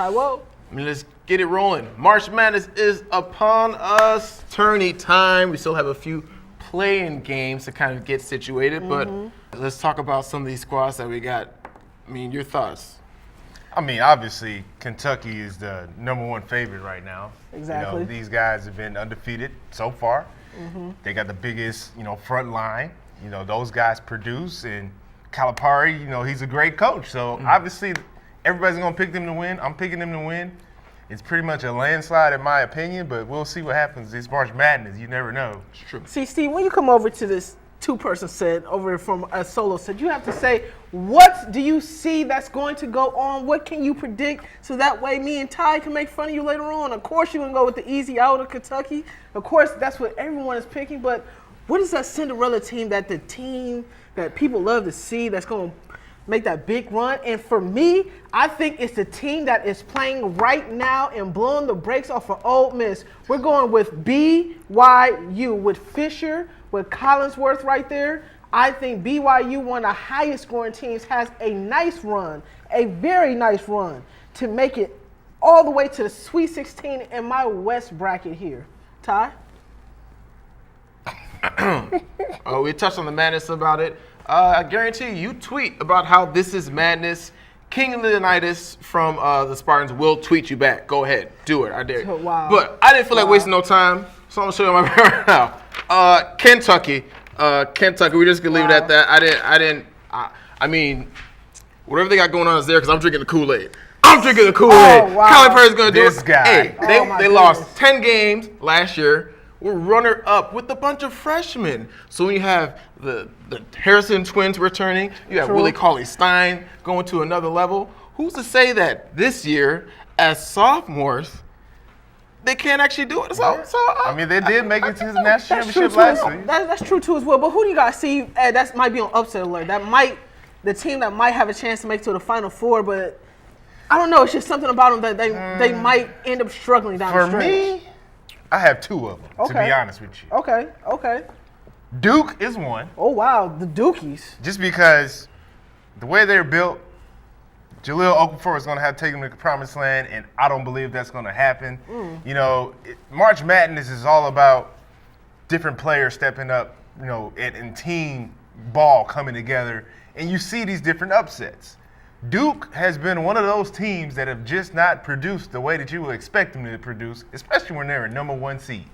Taiwo. I mean, let's get it rolling. March Madness is upon us. Tourney time. We still have a few playing games to kind of get situated, but let's talk about some of these squads that we got. I mean, your thoughts? I mean, obviously, Kentucky is the #1 favorite right now. Exactly. You know, these guys have been undefeated so far. They got the biggest, front line. You know, those guys produce, and Calipari, he's a great coach. So obviously, everybody's gonna pick them to win. I'm picking them to win. It's pretty much a landslide in my opinion, but we'll see what happens. It's March Madness. You never know. It's true. See, Steve, when you come over to this two-person set over from a solo set, you have to say, what do you see that's going to go on? What can you predict? So that way me and Ty can make fun of you later on. Of course, you're going to go with the easy out of Kentucky. Of course, that's what everyone is picking. But what is that Cinderella team that people love to see that's going to make that big run? And for me, I think it's the team that is playing right now and blowing the brakes off of Ole Miss. We're going with BYU, with Fisher, with Collinsworth right there. I think BYU, one of the highest scoring teams, has a nice run, a very nice run, to make it all the way to the Sweet 16 in my West bracket here. Ty? We touched on the madness about it. I guarantee you tweet about how this is madness. King Leonidas from the Spartans will tweet you back. Go ahead. Do it. I dare you. Wow. But I didn't feel like wasting no time, so I'm going to show you my right now. Kentucky. We're just going to leave it at that. I mean, whatever they got going on is there because I'm drinking the Kool-Aid. Oh, wow. Calipari's going to do This it. guy. Hey, my they lost 10 games last year. We're runner-up with a bunch of freshmen. So when you have the Harrison twins returning, you have Willie Cauley-Stein going to another level. Who's to say that this year, as sophomores, they can't actually do it? I mean, they did make it to the national That's true championship too. last week. That's true too as well. But who do you guys see? That might be on upset alert. The team that might have a chance to make it to the Final Four, but I don't know. It's just something about them that they might end up struggling down the For stretch. me, I have two of them, to be honest with you. Okay. Duke is one, Oh wow, the Dukies. just because the way they're built, Jahlil Okafor is going to have to take them to the promised land, and I don't believe that's going to happen. March Madness is all about different players stepping up, and team ball coming together, and you see these different upsets. Duke has been one of those teams that have just not produced the way that you would expect them to produce, especially when they're a #1 seed.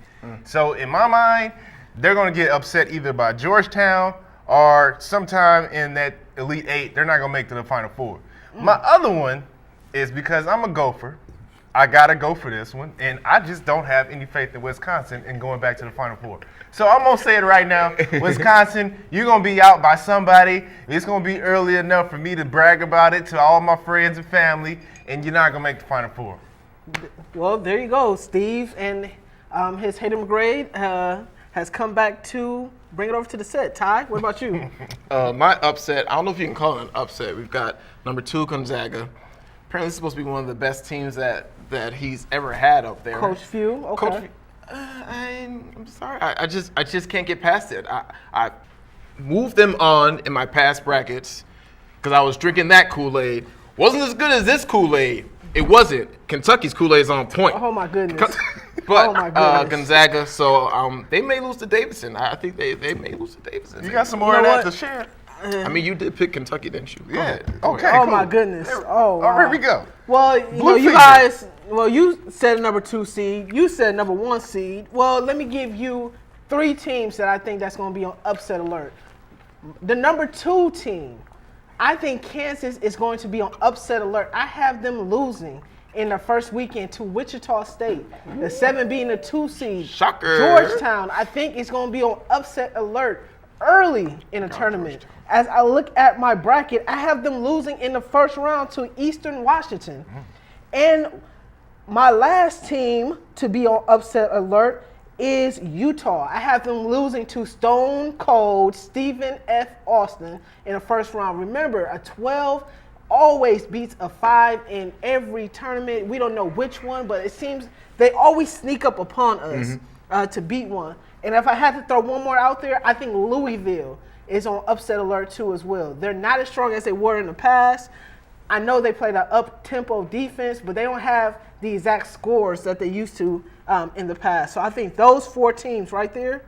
So in my mind, they're going to get upset either by Georgetown or sometime in that Elite Eight. They're not going to make it to the Final Four. My other one is because I'm a Gopher. I got to go for this one, and I just don't have any faith in Wisconsin in going back to the Final Four. So I'm going to say it right now. Wisconsin, you're going to be out by somebody. It's going to be early enough for me to brag about it to all my friends and family, and you're not going to make the Final Four. Well, there you go. Steve and his hated grade has come back to bring it over to the set. Ty, what about you? My upset, I don't know if you can call it an upset. We've got #2 Gonzaga. Apparently, it's supposed to be one of the best teams that he's ever had up there. Coach Few. Okay. Coach Few. I'm sorry. I just can't get past it. I moved them on in my past brackets because I was drinking that Kool-Aid. Wasn't as good as this Kool-Aid. It wasn't. Kentucky's Kool-Aid is on point. Oh my goodness. But Oh, my goodness. Gonzaga, so they may lose to Davidson. I think they may lose to Davidson. You got some more of that to share? I mean, you did pick Kentucky, didn't you? Go ahead. Okay. Oh cool. my goodness. Oh, wow. Here we go. Well, you Bluefinger. guys. Well, you said #2 seed. You said #1 seed. Well, let me give you 3 teams that I think that's going to be on upset alert. The #2 team, I think Kansas is going to be on upset alert. I have them losing in the first weekend to Wichita State. The 7 being the 2 seed. Shocker. Georgetown, I think it's going to be on upset alert early in the tournament. As I look at my bracket, I have them losing in the first round to Eastern Washington. And my last team to be on upset alert is Utah. I have them losing to Stone Cold Stephen F. Austin in the first round. Remember, a 12 always beats a 5 in every tournament. We don't know which one, but it seems they always sneak up upon us to beat one. And if I had to throw one more out there, I think Louisville is on upset alert too as well. They're not as strong as they were in the past. I know they played an up-tempo defense, but they don't have the exact scores that they used to in the past. So I think those 4 teams right there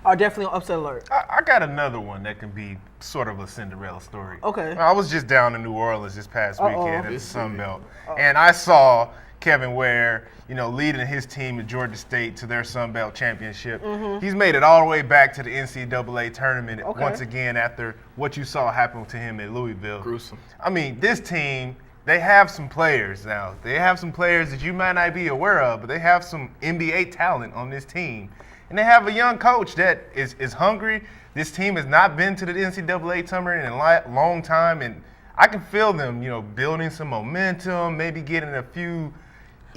are definitely on upset alert. I got another one that can be sort of a Cinderella story. Okay. I was just down in New Orleans this past weekend at the Sun Belt, and I saw Kevin Ware, leading his team at Georgia State to their Sun Belt championship. He's made it all the way back to the NCAA tournament once again after what you saw happen to him at Louisville. Gruesome. I mean, this team, they have some players now. They have some players that you might not be aware of, but they have some NBA talent on this team. And they have a young coach that is hungry. This team has not been to the NCAA tournament in a long time, and I can feel them, building some momentum, maybe getting a few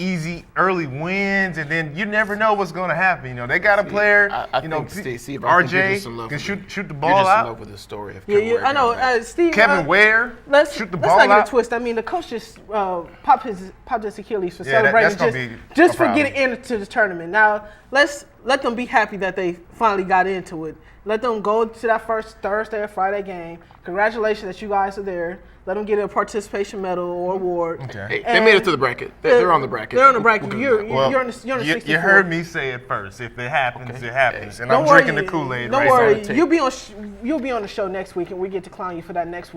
easy early wins, and then you never know what's going to happen. They got a player, I think, Steve, RJ can shoot the ball you're just out. in love with the story of Yeah, I know. Steve, Kevin Ware, shoot the ball Let's not get out. it twisted. I mean, the coach just popped his Achilles for Yeah, celebrating that's gonna be just a for problem. getting into the tournament. Now, let them be happy that they finally got into it. Let them go to that first Thursday or Friday game. Congratulations that you guys are there. Let them get a participation medal or award. Okay. Hey, they made it to the bracket. They're on the bracket. They're on the bracket. We're good. You're on the 64. You heard me say it first. If it happens, it happens. And Don't I'm worry, drinking the Kool-Aid Don't right worry. now. You'll be on the show next week, and we get to clown you for that next week.